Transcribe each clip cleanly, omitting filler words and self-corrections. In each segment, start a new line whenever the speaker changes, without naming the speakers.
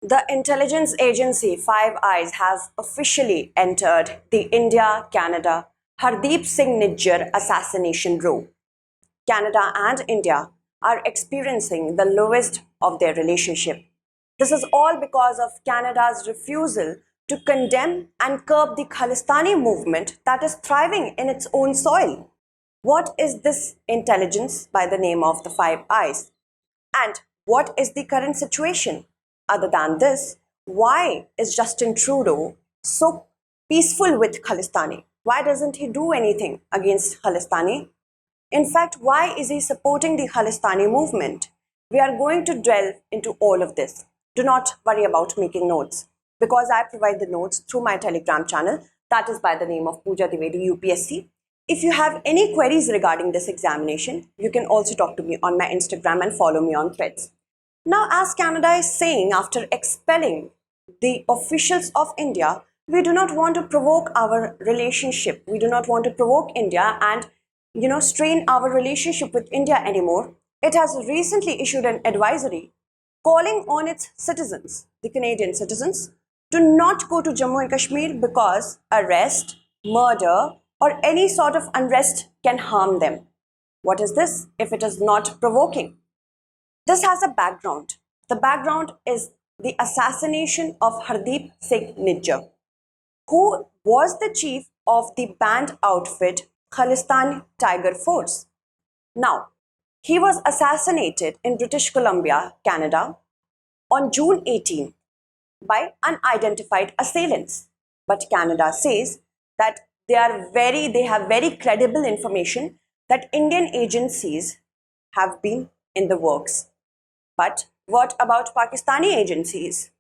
The intelligence agency Five Eyes has officially entered the India-Canada Hardeep Singh Nijjar assassination row. Canada and India are experiencing the lowest of their relationship. This is all because of Canada's refusal to condemn and curb the Khalistani movement that is thriving in its own soil. What is this intelligence by the name of the Five Eyes? And what is the current situation? Other than this, why is Justin Trudeau so peaceful with Khalistani? Why doesn't he do anything against Khalistani? In fact, why is he supporting the Khalistani movement? We are going to delve into all of this. Do not worry about making notes because I provide the notes through my Telegram channel that is by the name of Pooja Dwivedi UPSC. If you have any queries regarding this examination, you can also talk to me on my Instagram and follow me on Threads. Now, as Canada is saying, after expelling the officials of India, we do not want to provoke our relationship. We do not want to provoke India and, strain our relationship with India anymore. It has recently issued an advisory calling on its citizens, the Canadian citizens, to not go to Jammu and Kashmir because arrest, murder, or any sort of unrest can harm them. What is this if it is not provoking? This has a background. The background is the assassination of Hardeep Singh Nijjar, who was the chief of the banned outfit Khalistani Tiger Force. Now, he was assassinated in British Columbia, Canada, on June 18 by unidentified assailants. But Canada says that they have very credible information that Indian agencies have been in the works. But what about Pakistani agencies?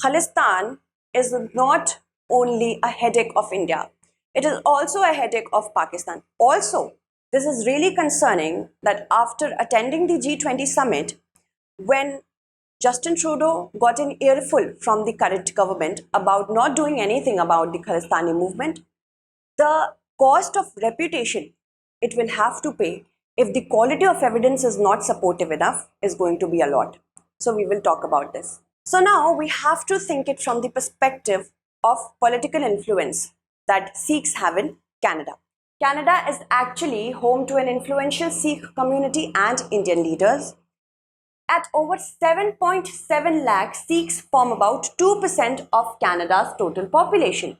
Khalistan is not only a headache of India. It is also a headache of Pakistan. Also, this is really concerning that after attending the G20 Summit, when Justin Trudeau got an earful from the current government about not doing anything about the Khalistani movement, the cost of reputation it will have to pay if the quality of evidence is not supportive enough is going to be a lot. So we will talk about this. So now we have to think it from the perspective of political influence that Sikhs have in Canada. Canada is actually home to an influential Sikh community and Indian leaders. At over 7.7 lakh, Sikhs form about 2% of Canada's total population.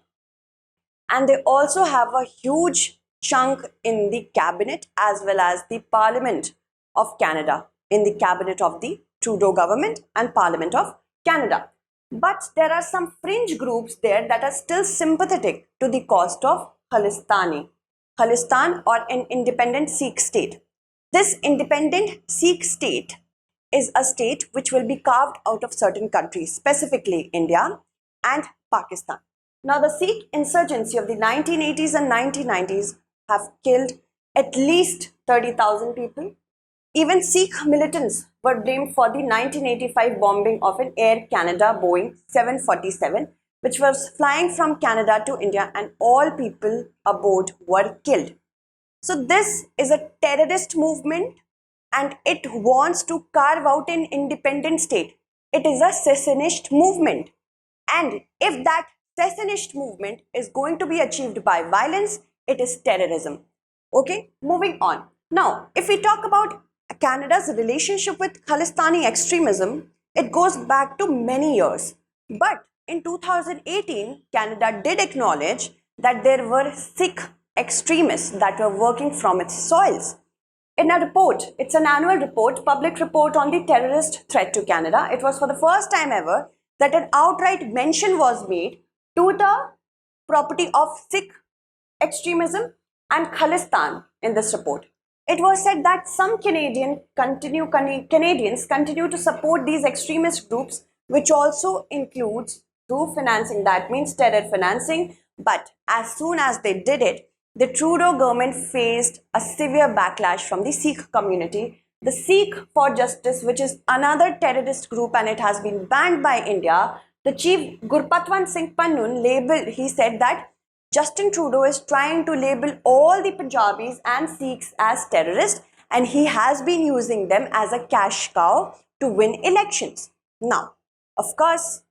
And they also have a huge chunk in the cabinet as well as the Parliament of Canada, in the cabinet of the Trudeau government and Parliament of Canada. But there are some fringe groups there that are still sympathetic to the cause of Khalistan or an independent Sikh state. This independent Sikh state is a state which will be carved out of certain countries, specifically India and Pakistan. Now, the Sikh insurgency of the 1980s and 1990s have killed at least 30,000 people. Even Sikh militants were blamed for the 1985 bombing of an Air Canada Boeing 747, which was flying from Canada to India, and all people aboard were killed. So this is a terrorist movement and it wants to carve out an independent state. It is a secessionist movement. And if that secessionist movement is going to be achieved by violence, it is terrorism. Okay, moving on. Now, if we talk about Canada's relationship with Khalistani extremism, it goes back to many years. But in 2018, Canada did acknowledge that there were Sikh extremists that were working from its soils. In a report, it's an annual report, public report on the terrorist threat to Canada, it was for the first time ever that an outright mention was made to the property of Sikh extremism and Khalistan in this report. It was said that some Canadians continue to support these extremist groups, which also includes through financing, that means terror financing. But as soon as they did it, the Trudeau government faced a severe backlash from the Sikh community. The Sikh for Justice, which is another terrorist group and it has been banned by India, the chief Gurpatwant Singh Pannu he said that Justin Trudeau is trying to label all the Punjabis and Sikhs as terrorists, and he has been using them as a cash cow to win elections. Now, Of course,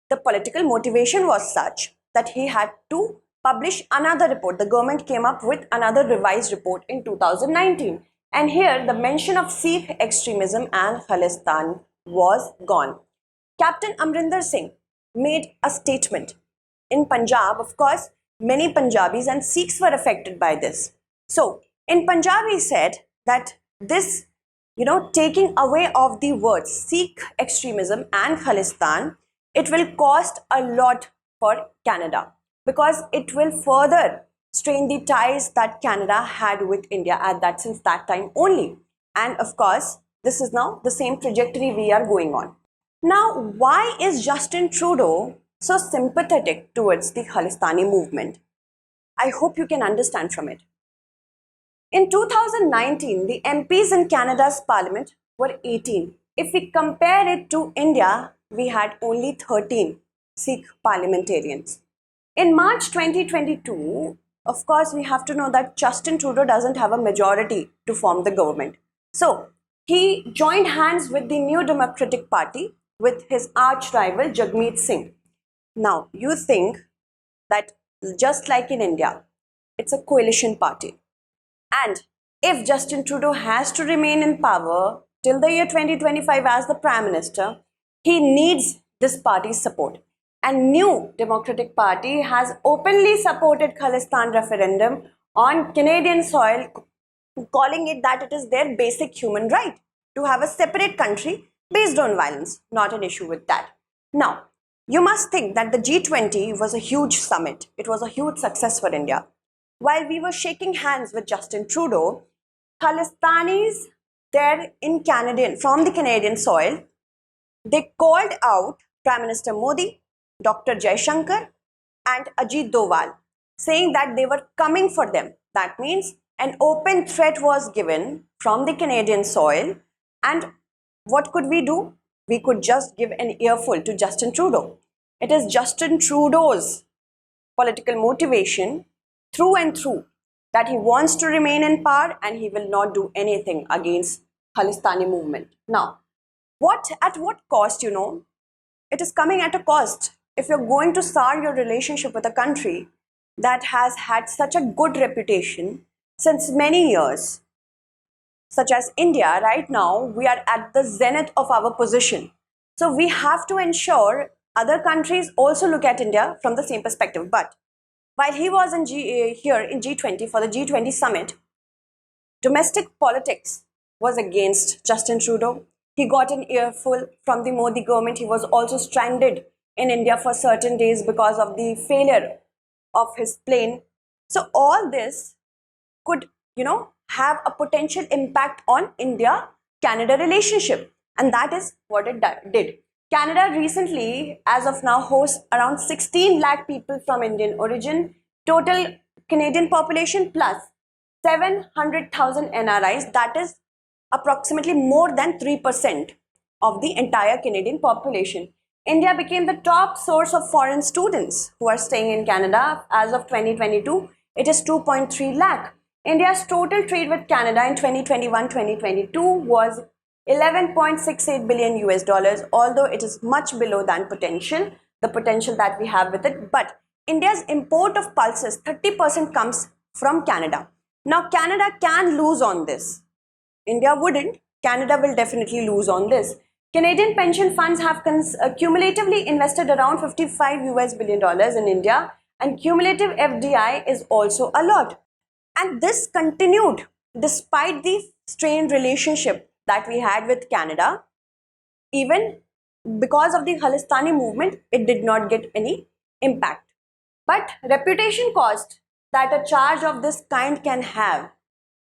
the political motivation was such that he had to publish another report. The government came up with another revised report in 2019. And here the mention of Sikh extremism and Khalistan was gone. Captain Amrinder Singh made a statement. In Punjab, of course, many Punjabis and Sikhs were affected by this. So, in Punjab, he said that this, taking away of the words Sikh extremism and Khalistan, it will cost a lot for Canada because it will further strain the ties that Canada had with India since that time only. And of course, this is now the same trajectory we are going on. Now, why is Justin Trudeau so sympathetic towards the Khalistani movement? I hope you can understand from it. In 2019, the MPs in Canada's parliament were 18. If we compare it to India, we had only 13 Sikh parliamentarians. In March 2022, of course, we have to know that Justin Trudeau doesn't have a majority to form the government. So, he joined hands with the New Democratic Party with his arch rival Jagmeet Singh. Now, you think that just like in India, it's a coalition party. And if Justin Trudeau has to remain in power till the year 2025 as the Prime Minister, he needs this party's support. And New Democratic Party has openly supported Khalistan referendum on Canadian soil, calling it that it is their basic human right to have a separate country based on violence. Not an issue with that. Now, you must think that the G20 was a huge summit. It was a huge success for India. While we were shaking hands with Justin Trudeau, Khalistanis there from the Canadian soil, they called out Prime Minister Modi, Dr. Jaishankar and Ajit Doval, saying that they were coming for them. That means an open threat was given from the Canadian soil, and what could we do? We could just give an earful to Justin Trudeau. It is Justin Trudeau's political motivation through and through that he wants to remain in power and he will not do anything against Khalistani movement. Now, at what cost, it is coming at a cost. If you're going to start your relationship with a country that has had such a good reputation since many years, such as India, right now, we are at the zenith of our position. So we have to ensure other countries also look at India from the same perspective. But while he was here in G20 for the G20 Summit, domestic politics was against Justin Trudeau. He got an earful from the Modi government. He was also stranded in India for certain days because of the failure of his plane. So all this could, have a potential impact on India-Canada relationship. And that is what it did. Canada recently, as of now, hosts around 16 lakh people from Indian origin, total Canadian population plus 700,000 NRIs, that is approximately more than 3% of the entire Canadian population. India became the top source of foreign students who are staying in Canada. As of 2022, it is 2.3 lakh. India's total trade with Canada in 2021-2022 was 11.68 billion US dollars, although it is much below than the potential that we have with it. But India's import of pulses, 30% comes from Canada. Now, Canada can lose on this. India wouldn't. Canada will definitely lose on this. Canadian pension funds have cumulatively invested around $55 billion in India, and cumulative FDI is also a lot. And this continued despite the strained relationship that we had with Canada. Even because of the Khalistani movement, it did not get any impact. But reputation cost that a charge of this kind can have,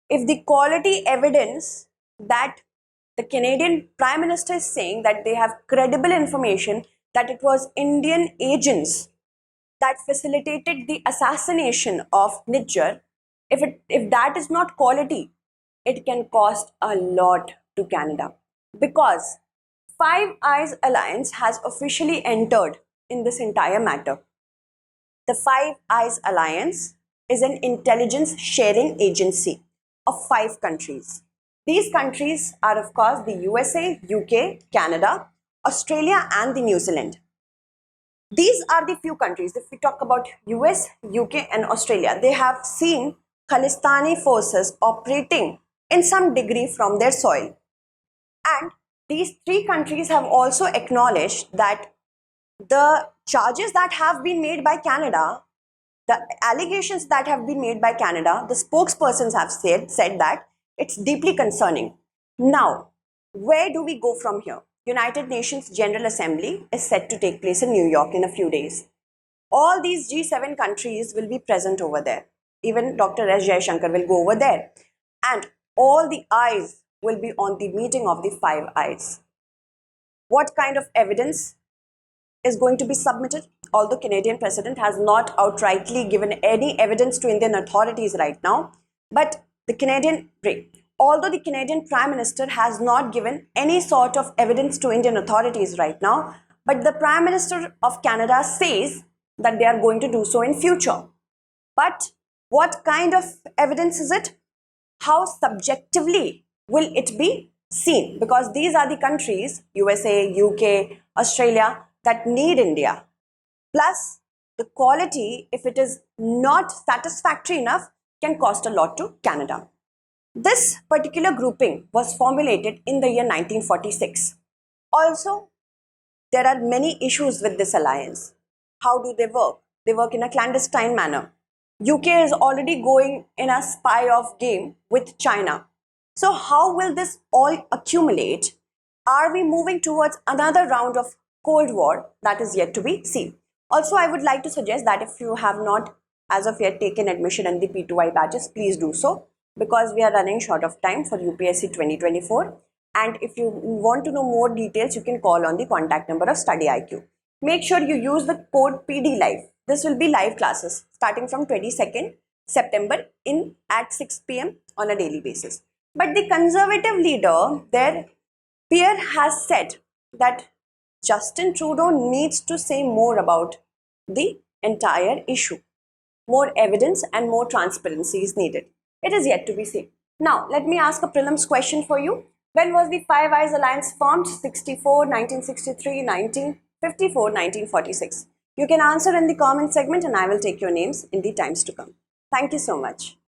if the quality evidence that the Canadian Prime Minister is saying that they have credible information that it was Indian agents that facilitated the assassination of Nijjar, if that is not quality, it can cost a lot to Canada, because Five Eyes Alliance has officially entered in this entire matter. The Five Eyes Alliance is an intelligence sharing agency of 5 countries. These countries are, of course, the USA, UK, Canada, Australia and the New Zealand. These are the few countries. If we talk about US, UK and Australia, they have seen Khalistani forces operating in some degree from their soil. And these three countries have also acknowledged that the charges that have been made by Canada, the allegations that have been made by Canada, the spokespersons have said that it's deeply concerning. Now, where do we go from here? United Nations General Assembly is set to take place in New York in a few days. All these G7 countries will be present over there. Even Dr. S. Jaishankar will go over there. And all the eyes will be on the meeting of the Five Eyes. What kind of evidence is going to be submitted? Although Canadian president has not outrightly given any evidence to Indian authorities right now, but although the Canadian Prime Minister has not given any sort of evidence to Indian authorities right now, but the Prime Minister of Canada says that they are going to do so in future. But what kind of evidence is it? How subjectively will it be seen? Because these are the countries, USA, UK, Australia, that need India. Plus, the quality, if it is not satisfactory enough, can cost a lot to Canada. This particular grouping was formulated in the year 1946. Also, there are many issues with this alliance. How do they work? They work in a clandestine manner. UK is already going in a spy-off game with China. So how will this all accumulate? Are we moving towards another round of Cold War? That is yet to be seen. Also, I would like to suggest that if you have not as of yet taken admission in the P2I batches, please do so, because we are running short of time for UPSC 2024. And if you want to know more details, you can call on the contact number of StudyIQ. Make sure you use the code PDLive. This will be live classes starting from 22nd September at 6 p.m. on a daily basis. But the conservative leader, their peer, has said that Justin Trudeau needs to say more about the entire issue. More evidence and more transparency is needed. It is yet to be seen. Now, let me ask a prelims question for you. When was the Five Eyes Alliance formed? 64, 1963, 1954, 1946. You can answer in the comment segment and I will take your names in the times to come. Thank you so much.